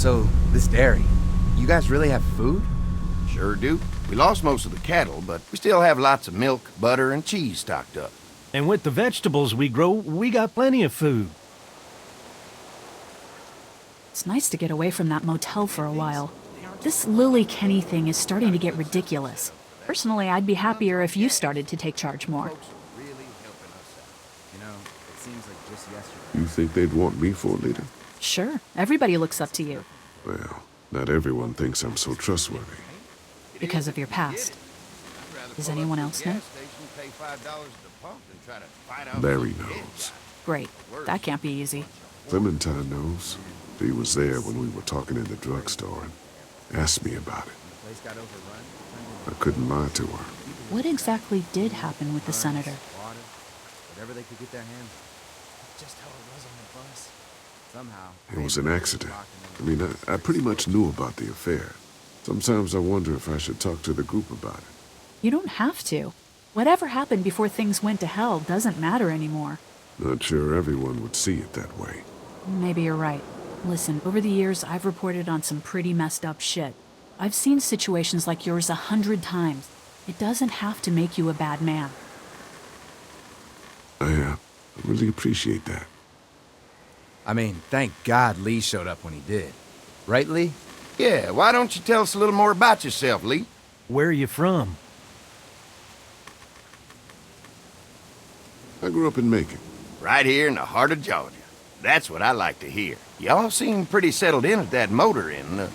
So, this dairy, you guys really have food? Sure do. We lost most of the cattle, but we still have lots of milk, butter, and cheese stocked up. And with the vegetables we grow, we got plenty of food. It's nice to get away from that motel for a while. This Lily Kenny thing is starting to get ridiculous. Personally, I'd be happier if you started to take charge more. You think they'd want me for a leader? Sure, everybody looks up to you. Well, not everyone thinks I'm so trustworthy. Because of your past. Does anyone else know? Larry knows. Great. That can't be easy. Clementine knows. He was there when we were talking in the drugstore and asked me about it. I couldn't lie to her. What exactly did happen with the senator? Whatever they could get their hands on. Just how it was on the bus. Somehow. It was an accident. I mean, I pretty much knew about the affair. Sometimes I wonder if I should talk to the group about it. You don't have to. Whatever happened before things went to hell doesn't matter anymore. Not sure everyone would see it that way. Maybe you're right. Listen, over the years, I've reported on some pretty messed up shit. I've seen situations like yours 100 times. It doesn't have to make you a bad man. I really appreciate that. I mean, thank God Lee showed up when he did. Right, Lee? Yeah, why don't you tell us a little more about yourself, Lee? Where are you from? I grew up in Macon. Right here in the heart of Georgia. That's what I like to hear. Y'all seem pretty settled in at that motor inn.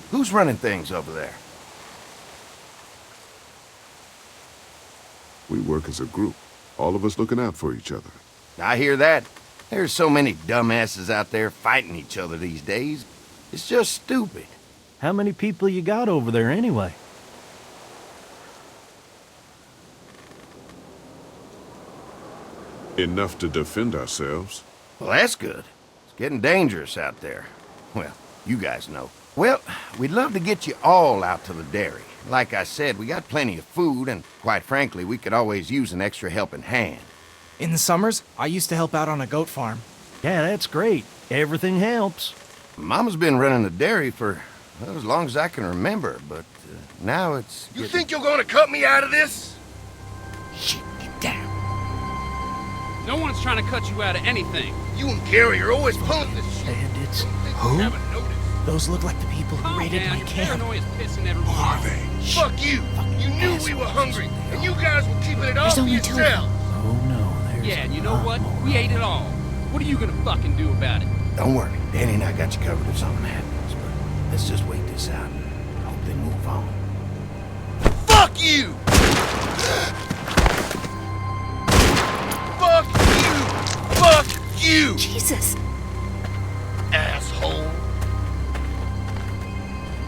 Who's running things over there? We work as a group, all of us looking out for each other. I hear that. There's so many dumbasses out there fighting each other these days. It's just stupid. How many people you got over there anyway? Enough to defend ourselves. Well, that's good. It's getting dangerous out there. Well, you guys know. Well, we'd love to get you all out to the dairy. Like I said, we got plenty of food, and quite frankly, we could always use an extra helping hand. In the summers, I used to help out on a goat farm. Yeah, that's great. Everything helps. Mama's been running the dairy for well, as long as I can remember, but now it's... You think you're gonna cut me out of this? Shit, get down. No one's trying to cut you out of anything. You and Gary are always pulling this shit. Bandits. Who? Haven't noticed. Those look like the people who raided my your camp. paranoia's pissing everyone Who are off. they? Fuck you! You knew we were hungry, and you guys were keeping it all There's for only two of yourselves. Oh no, there's Yeah, and you know a lot what? more. We ate it all. What are you gonna fucking do about it? Don't worry, Danny and I got you covered if something happens, but let's just wait this out and hope they move on. Fuck you! Fuck you! Fuck you! Jesus! Asshole!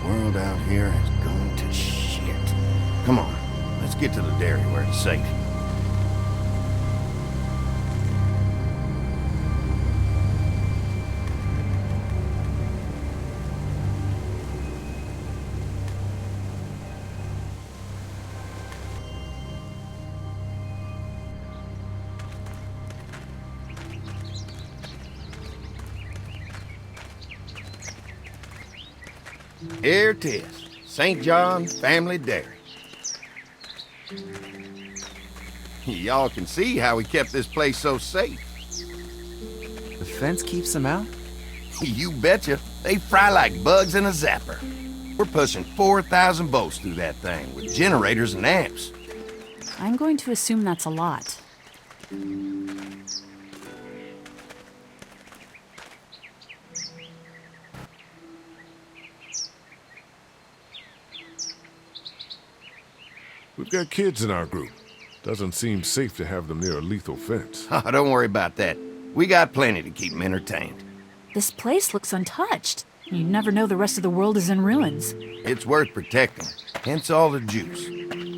The world out here has gone to shit. Come on, let's get to the dairy where it's safe. Here it is, St. John Family Dairy. Y'all can see how we kept this place so safe. The fence keeps them out? You betcha. They fry like bugs in a zapper. We're pushing 4,000 volts through that thing with generators and amps. I'm going to assume that's a lot. We've got kids in our group. Doesn't seem safe to have them near a lethal fence. Oh, don't worry about that. We got plenty to keep them entertained. This place looks untouched. You never know the rest of the world is in ruins. It's worth protecting, hence all the juice.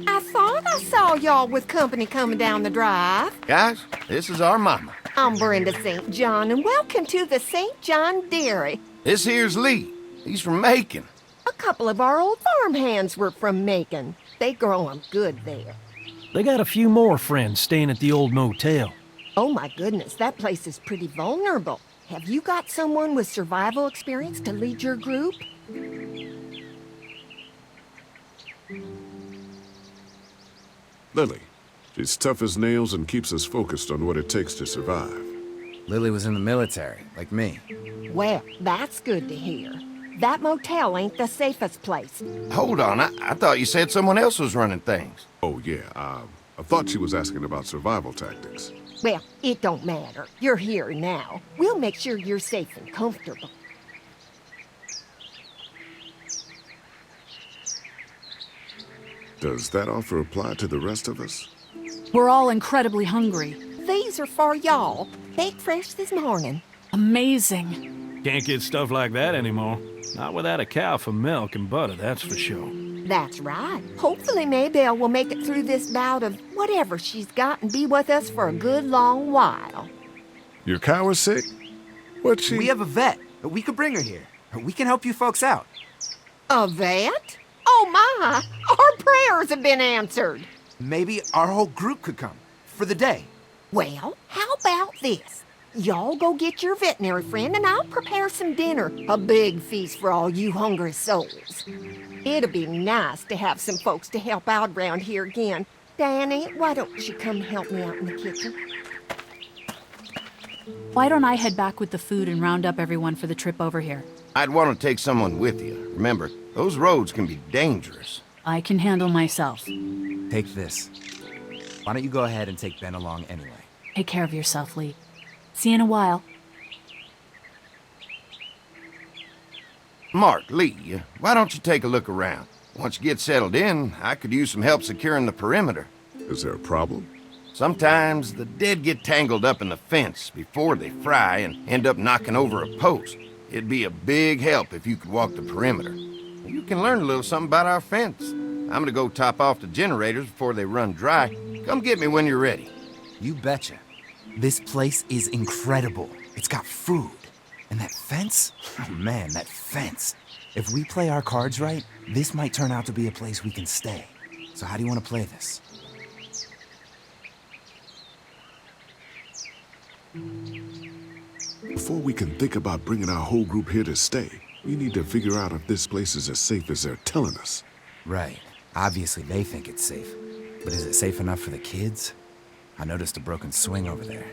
I thought I saw y'all with company coming down the drive. Guys, this is our mama. I'm Brenda St. John, and welcome to the St. John Dairy. This here's Lee. He's from Macon. A couple of our old farmhands were from Macon. They grow 'em good there. They got a few more friends staying at the old motel. Oh my goodness, that place is pretty vulnerable. have you got someone with survival experience to lead your group? Lily. She's tough as nails and keeps us focused on what it takes to survive. Lily was in the military, like me. Well, that's good to hear. That motel ain't the safest place. Hold on, I thought you said someone else was running things. Oh, yeah, I thought she was asking about survival tactics. Well, it don't matter. You're here now. We'll make sure you're safe and comfortable. Does that offer apply to the rest of us? We're all incredibly hungry. These are for y'all. Baked fresh this morning. Amazing. Can't get stuff like that anymore. Not without a cow for milk and butter, that's for sure. That's right. Hopefully Maybelle will make it through this bout of whatever she's got and be with us for a good long while. Your cow is sick? What's she... We have a vet. We could bring her here. We can help you folks out. A vet? Oh my! Our prayers have been answered. Maybe our whole group could come. For the day. Well, how about this? Y'all go get your veterinary friend and I'll prepare some dinner. A big feast for all you hungry souls. It'll be nice to have some folks to help out around here again. Danny, why don't you come help me out in the kitchen? Why don't I head back with the food and round up everyone for the trip over here? I'd want to take someone with you. Remember, those roads can be dangerous. I can handle myself. Take this. Why don't you go ahead and take Ben along anyway? Take care of yourself, Lee. See you in a while. Mark, Lee, why don't you take a look around? Once you get settled in, I could use some help securing the perimeter. Is there a problem? Sometimes the dead get tangled up in the fence before they fry and end up knocking over a post. It'd be a big help if you could walk the perimeter. You can learn a little something about our fence. I'm gonna go top off the generators before they run dry. Come get me when you're ready. You betcha. This place is incredible. It's got food. And that fence? Oh man, that fence. If we play our cards right, this might turn out to be a place we can stay. So how do you want to play this? Before we can think about bringing our whole group here to stay, we need to figure out if this place is as safe as they're telling us. Right. Obviously they think it's safe. But is it safe enough for the kids? I noticed a broken swing over there.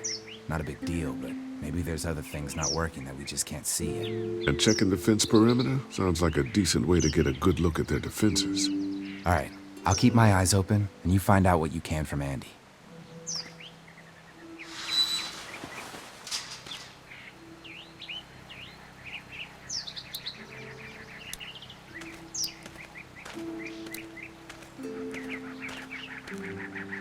Not a big deal, but maybe there's other things not working that we just can't see yet. And checking the fence perimeter sounds like a decent way to get a good look at their defenses. All right. I'll keep my eyes open, and you find out what you can from Andy.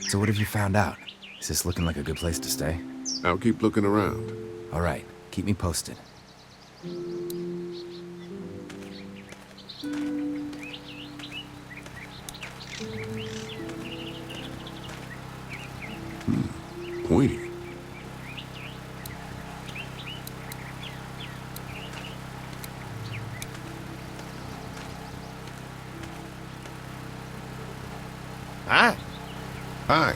So what have you found out? Is this looking like a good place to stay? I'll keep looking around. All right, keep me posted. Pointy. Hi. Hi.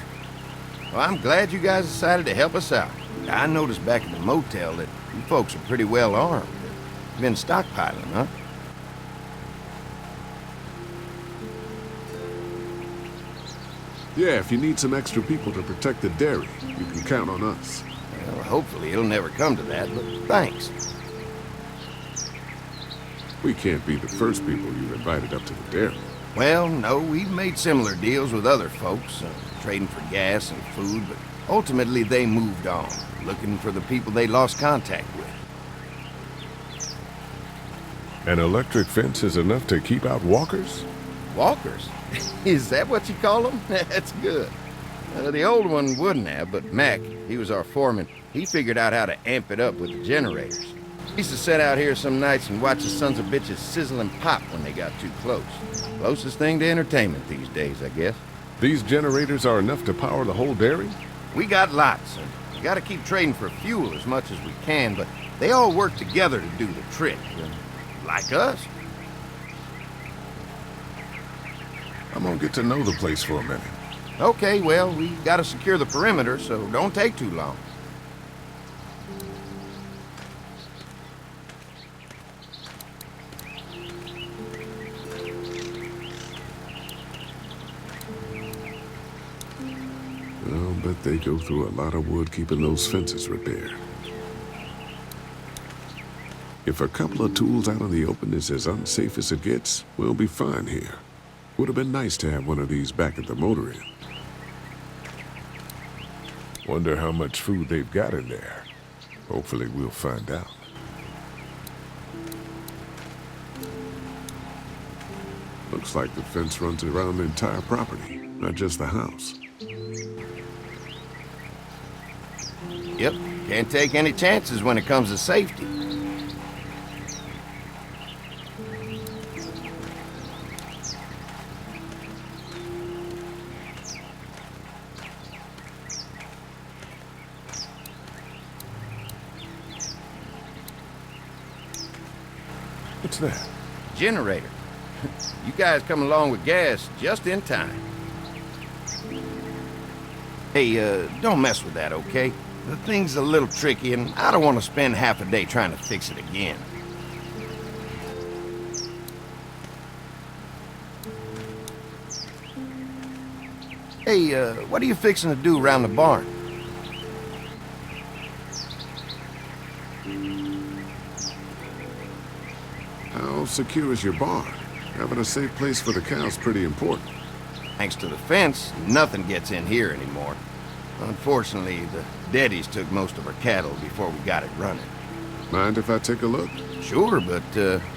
Well, I'm glad you guys decided to help us out. I noticed back at the motel that you folks are pretty well armed. You've been stockpiling, huh? Yeah, if you need some extra people to protect the dairy, you can count on us. Well, hopefully it'll never come to that, but thanks. We can't be the first people you've invited up to the dairy. Well, no, we've made similar deals with other folks, trading for gas and food, but ultimately they moved on, looking for the people they lost contact with. An electric fence is enough to keep out walkers? Walkers? Is that what you call them? That's good. The old one wouldn't have, but Mac, he was our foreman, he figured out how to amp it up with the generators. He used to sit out here some nights and watch the sons of bitches sizzle and pop when they got too close. Closest thing to entertainment these days, I guess. These generators are enough to power the whole dairy? We got lots, and we gotta keep trading for fuel as much as we can, but they all work together to do the trick. Like us. I'm gonna get to know the place for a minute. Okay, well, we gotta secure the perimeter, so don't take too long. I'll bet they go through a lot of wood keeping those fences repaired. If a couple of tools out in the open is as unsafe as it gets, we'll be fine here. Would have been nice to have one of these back at the motor inn. Wonder how much food they've got in there. Hopefully we'll find out. Looks like the fence runs around the entire property, not just the house. Yep, can't take any chances when it comes to safety. What's that? Generator. You guys come along with gas just in time. Hey, don't mess with that, okay? The thing's a little tricky, and I don't want to spend half a day trying to fix it again. Hey, what are you fixing to do around the barn? How secure is your barn? Having a safe place for the cows pretty important. Thanks to the fence, nothing gets in here anymore. Unfortunately, the Daddies took most of our cattle before we got it running. Mind if I take a look? Sure, but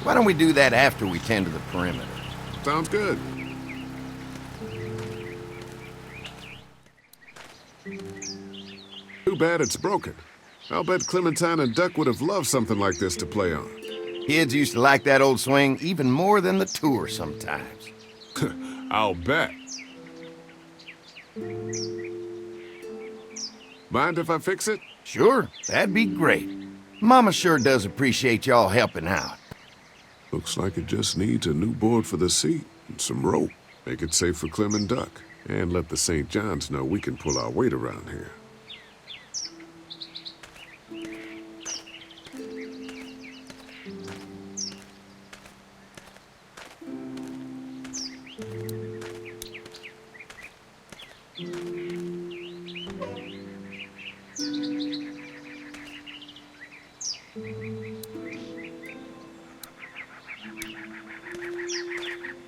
why don't we do that after we tend to the perimeter? Sounds good. Too bad it's broken. I'll bet Clementine and Duck would have loved something like this to play on. Kids used to like that old swing even more than the tour sometimes. I'll bet. Mind if I fix it? Sure, that'd be great. Mama sure does appreciate y'all helping out. Looks like it just needs a new board for the seat and some rope. Make it safe for Clem and Duck. And let the St. John's know we can pull our weight around here.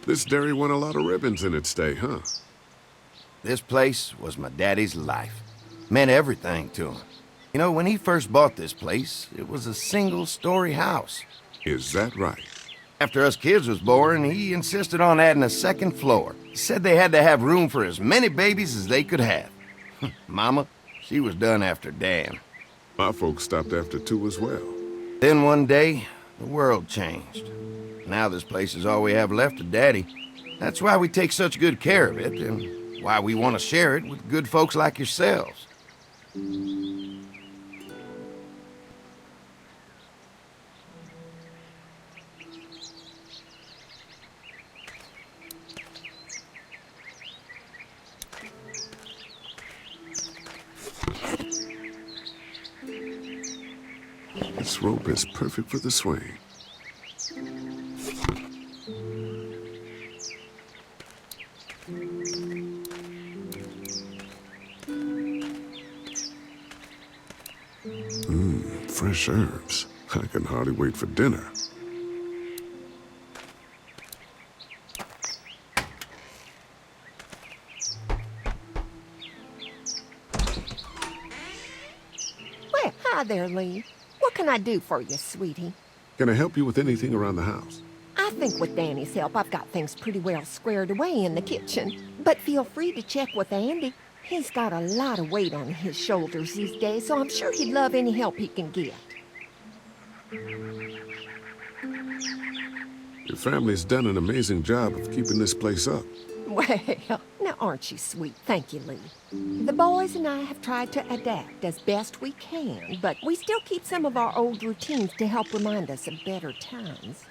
This dairy won a lot of ribbons in its day, huh? This place was my daddy's life. Meant everything to him. You know, when he first bought this place, it was a single-story house. Is that right? After us kids was born, he insisted on adding a second floor. He said they had to have room for as many babies as they could have. Mama, she was done after Dan. My folks stopped after 2 as well. Then one day, the world changed. Now this place is all we have left of Daddy. That's why we take such good care of it, and why we want to share it with good folks like yourselves. This rope is perfect for the swing. Fresh herbs. I can hardly wait for dinner. Well, hi there, Lee. What can I do for you, sweetie? Can I help you with anything around the house? I think with Danny's help, I've got things pretty well squared away in the kitchen. But feel free to check with Andy. He's got a lot of weight on his shoulders these days, so I'm sure he'd love any help he can get. Your family's done an amazing job of keeping this place up. Well, now aren't you sweet? Thank you, Lee. The boys and I have tried to adapt as best we can, but we still keep some of our old routines to help remind us of better times.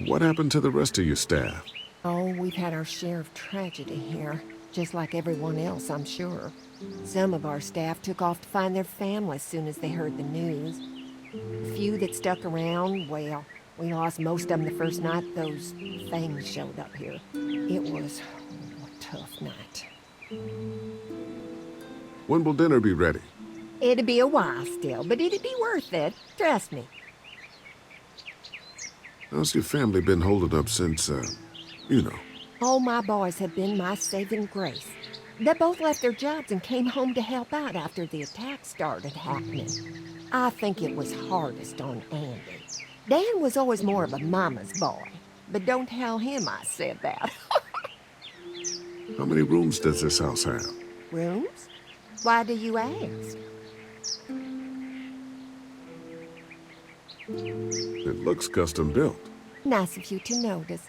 What happened to the rest of your staff? Oh, we've had our share of tragedy here, just like everyone else, I'm sure. Some of our staff took off to find their families as soon as they heard the news. The few that stuck around, well, we lost most of them the first night those things showed up here. It was tough night. When will dinner be ready? It'll be a while still, but it'll be worth it. Trust me. How's your family been holding up since, you know? All my boys have been my saving grace. They both left their jobs and came home to help out after the attack started happening. I think it was hardest on Andy. Dan was always more of a mama's boy, but don't tell him I said that. How many rooms does this house have? Rooms? Why do you ask? It looks custom built. Nice of you to notice.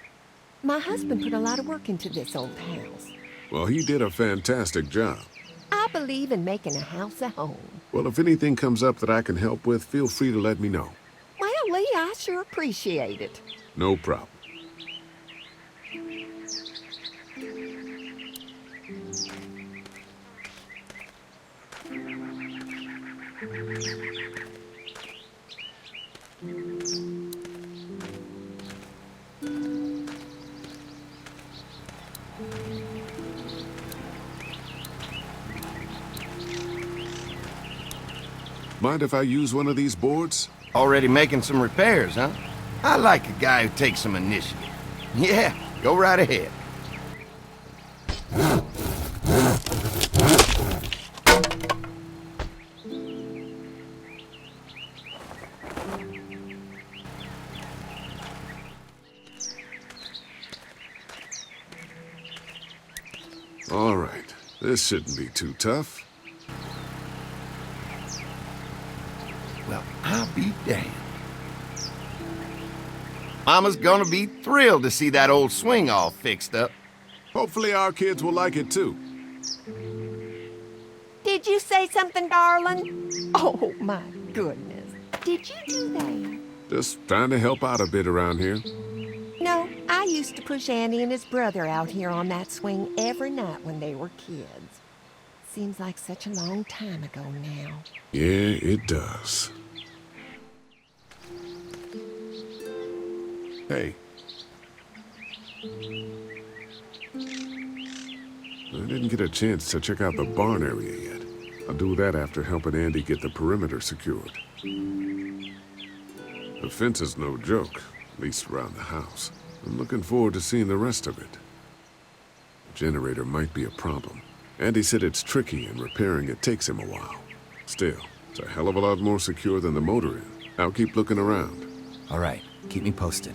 My husband put a lot of work into this old house. Well, he did a fantastic job. I believe in making a house a home. Well, if anything comes up that I can help with, feel free to let me know. Well, Lee, I sure appreciate it. No problem. Mind if I use one of these boards? Already making some repairs, huh? I like a guy who takes some initiative. Yeah, go right ahead. All right, this shouldn't be too tough. Well, I'll be damned. Mama's gonna be thrilled to see that old swing all fixed up. Hopefully our kids will like it too. Did you say something, darling? Oh, my goodness. Did you do that? Just trying to help out a bit around here. No, I used to push Andy and his brother out here on that swing every night when they were kids. Seems like such a long time ago now. Yeah, it does. Hey. I didn't get a chance to check out the barn area yet. I'll do that after helping Andy get the perimeter secured. The fence is no joke, at least around the house. I'm looking forward to seeing the rest of it. The generator might be a problem. Andy said it's tricky and repairing it takes him a while. Still, it's a hell of a lot more secure than the motor is. I'll keep looking around. All right, keep me posted.